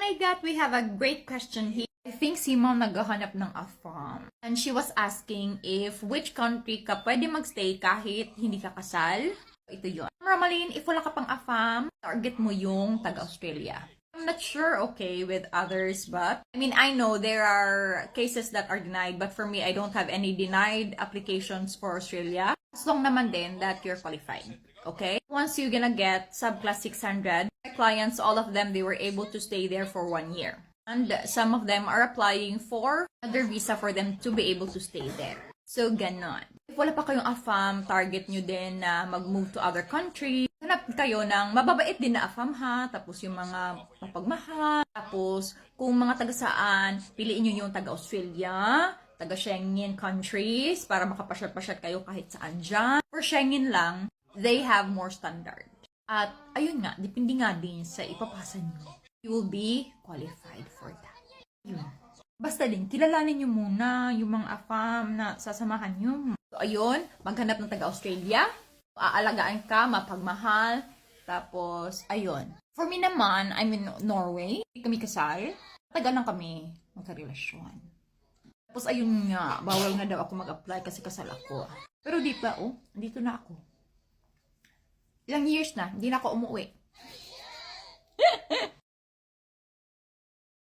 my God, we have a great question here. I think si Mom naghahanap ng AFAM. And she was asking if which country ka pwede magstay kahit hindi ka kasal. Ito yun. Normally, if wala ka pang AFAM, target mo yung taga-Australia. I'm not sure, okay, with others, but I mean, I know there are cases that are denied, but for me, I don't have any denied applications for Australia. As long naman din that you're qualified, okay? Once you're gonna get subclass 600, my clients, all of them, they were able to stay there for 1 year. And some of them are applying for another visa for them to be able to stay there. So, ganon. If wala pa kayong AFAM, target nyo din na mag-move to other country. Hanap kayo ng mababait din na AFAM ha. Tapos yung mga mapagmahal. Tapos, kung mga taga saan, piliin nyo yung taga-Australia, taga-Schengen countries, para makapasyat-pasyat kayo kahit saan dyan. For Schengen lang, they have more standard. At, ayun nga, depende nga din sa ipapasa nyo. You will be qualified for that. Yun. Basta din, kilalanin nyo muna yung mga AFAM na sasamahan nyo. So, ayun, maghanap ng taga-Australia. Aalagaan ka, mapagmahal. Tapos, ayun. For me naman, I'm in Norway. Hindi kami kasal. Tagal lang kami magkarelasyon. Tapos, ayun nga, bawal na daw ako mag-apply kasi kasal ako. Pero di pa, oh, andito na ako. Ilang years na, hindi na ako umuwi.